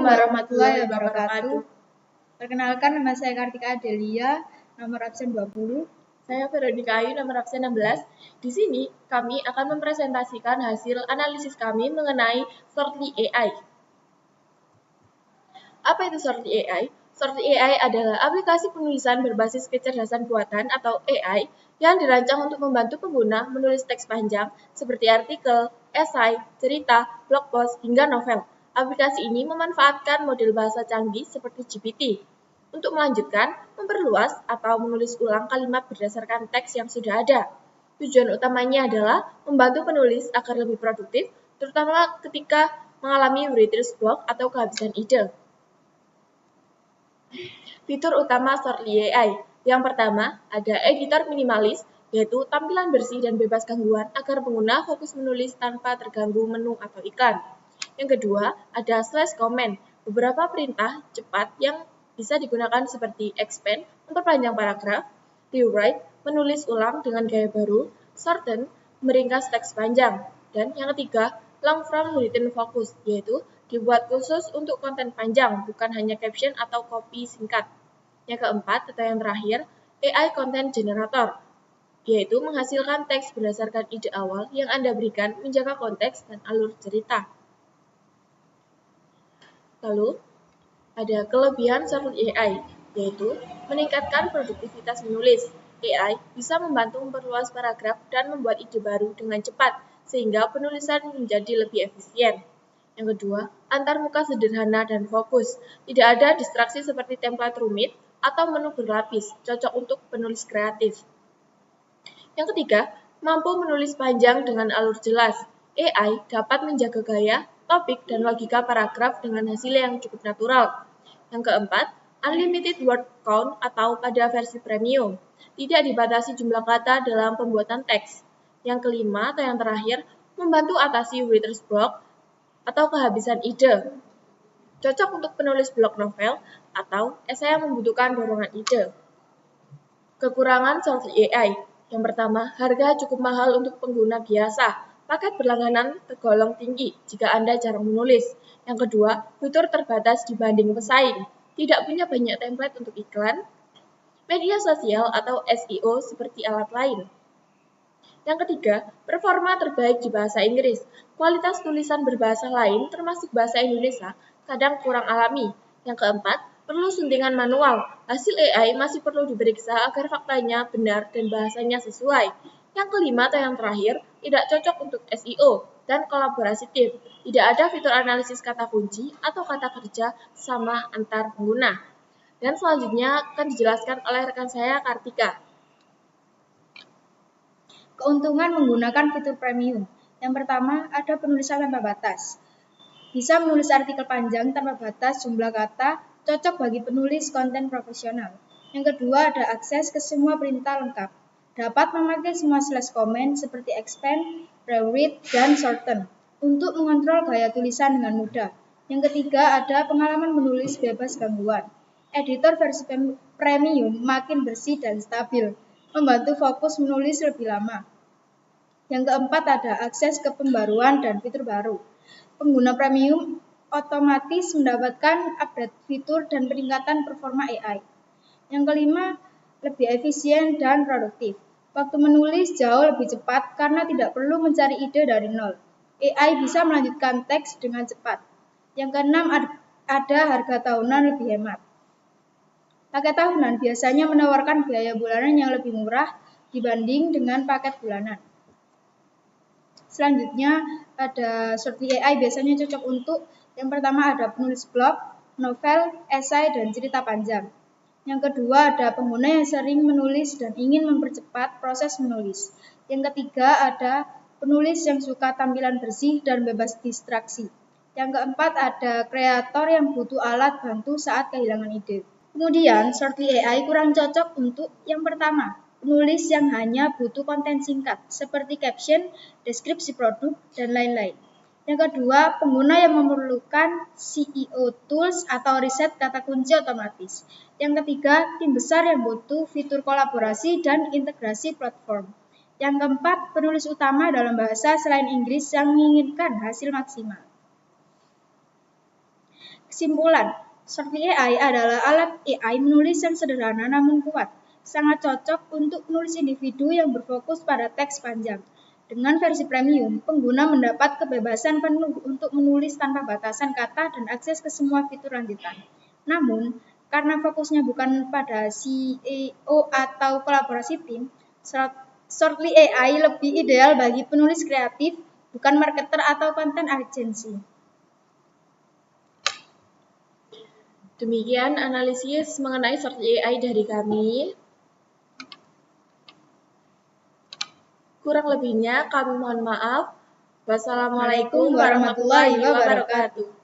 warahmatullahi wabarakatuh. Perkenalkan, nama saya Kartika Adelia, nomor absen 20. Saya Veronica Ayu, nomor absen 16. Di sini kami akan mempresentasikan hasil analisis kami mengenai Shortly AI. Apa itu Shortly AI? Shortly AI adalah aplikasi penulisan berbasis kecerdasan buatan atau AI yang dirancang untuk membantu pengguna menulis teks panjang seperti artikel, esai, cerita, blog post, hingga novel. Aplikasi ini memanfaatkan model bahasa canggih seperti GPT. Untuk melanjutkan, memperluas atau menulis ulang kalimat berdasarkan teks yang sudah ada. Tujuan utamanya adalah membantu penulis agar lebih produktif, terutama ketika mengalami writer's block atau kehabisan ide. Fitur utama Shortly AI. Yang pertama, ada editor minimalis, yaitu tampilan bersih dan bebas gangguan agar pengguna fokus menulis tanpa terganggu menu atau iklan. Yang kedua, ada slash comment, beberapa perintah cepat yang bisa digunakan seperti expand, memperpanjang paragraf, rewrite, menulis ulang dengan gaya baru, shorten, meringkas teks panjang. Dan yang ketiga, long form written focus, yaitu dibuat khusus untuk konten panjang, bukan hanya caption atau copy singkat. Yang keempat, atau yang terakhir, AI Content Generator, yaitu menghasilkan teks berdasarkan ide awal yang Anda berikan, menjaga konteks dan alur cerita. Lalu, ada kelebihan Shortly AI, yaitu meningkatkan produktivitas menulis. AI bisa membantu memperluas paragraf dan membuat ide baru dengan cepat, sehingga penulisan menjadi lebih efisien. Yang kedua, antarmuka sederhana dan fokus. Tidak ada distraksi seperti template rumit atau menu berlapis, cocok untuk penulis kreatif. Yang ketiga, mampu menulis panjang dengan alur jelas. AI dapat menjaga gaya, topik, dan logika paragraf dengan hasil yang cukup natural. Yang keempat, unlimited word count atau pada versi premium. Tidak dibatasi jumlah kata dalam pembuatan teks. Yang kelima atau yang terakhir, membantu atasi writer's block atau kehabisan ide. Cocok untuk penulis blog novel atau esai yang membutuhkan dorongan ide. Kekurangan Shortly AI. Yang pertama, harga cukup mahal untuk pengguna biasa. Paket berlangganan tergolong tinggi jika Anda jarang menulis. Yang kedua, fitur terbatas dibanding pesaing. Tidak punya banyak template untuk iklan, media sosial atau SEO seperti alat lain. Yang ketiga, performa terbaik di bahasa Inggris. Kualitas tulisan berbahasa lain, termasuk bahasa Indonesia, kadang kurang alami. Yang keempat, perlu suntingan manual. Hasil AI masih perlu diperiksa agar faktanya benar dan bahasanya sesuai. Yang kelima atau yang terakhir, tidak cocok untuk SEO dan kolaborasi tim. Tidak ada fitur analisis kata kunci atau kata kerja sama antar pengguna. Dan selanjutnya akan dijelaskan oleh rekan saya, Kartika. Keuntungan menggunakan fitur premium. Yang pertama, ada penulisan tanpa batas. Bisa menulis artikel panjang tanpa batas jumlah kata, cocok bagi penulis konten profesional. Yang kedua, ada akses ke semua perintah lengkap. Dapat memakai semua slash comment seperti expand, rewrite, dan shorten untuk mengontrol gaya tulisan dengan mudah. Yang ketiga, ada pengalaman menulis bebas gangguan. Editor versi premium makin bersih dan stabil, membantu fokus menulis lebih lama. Yang keempat, ada akses ke pembaruan dan fitur baru. Pengguna premium otomatis mendapatkan update fitur dan peningkatan performa AI. Yang kelima, lebih efisien dan produktif. Waktu menulis jauh lebih cepat karena tidak perlu mencari ide dari nol. AI bisa melanjutkan teks dengan cepat. Yang keenam, ada harga tahunan lebih hemat. Paket tahunan biasanya menawarkan biaya bulanan yang lebih murah dibanding dengan paket bulanan. Selanjutnya, ada Shortly AI biasanya cocok untuk yang pertama ada penulis blog, novel, esai, dan cerita panjang. Yang kedua, ada pengguna yang sering menulis dan ingin mempercepat proses menulis. Yang ketiga, ada penulis yang suka tampilan bersih dan bebas distraksi. Yang keempat, ada kreator yang butuh alat bantu saat kehilangan ide. Kemudian, Shortly AI kurang cocok untuk yang pertama, penulis yang hanya butuh konten singkat, seperti caption, deskripsi produk, dan lain-lain. Yang kedua, pengguna yang memerlukan SEO tools atau riset kata kunci otomatis. Yang ketiga, tim besar yang butuh fitur kolaborasi dan integrasi platform. Yang keempat, penulis utama dalam bahasa selain Inggris yang menginginkan hasil maksimal. Kesimpulan, Shortly AI adalah alat AI menulis yang sederhana namun kuat, sangat cocok untuk penulis individu yang berfokus pada teks panjang. Dengan versi premium, pengguna mendapat kebebasan penuh untuk menulis tanpa batasan kata dan akses ke semua fitur lanjutan. Namun, karena fokusnya bukan pada CEO atau kolaborasi tim, Shortly AI lebih ideal bagi penulis kreatif, bukan marketer atau content agency. Demikian analisis mengenai Shortly AI dari kami. Kurang lebihnya kami mohon maaf. Wassalamualaikum warahmatullahi wabarakatuh.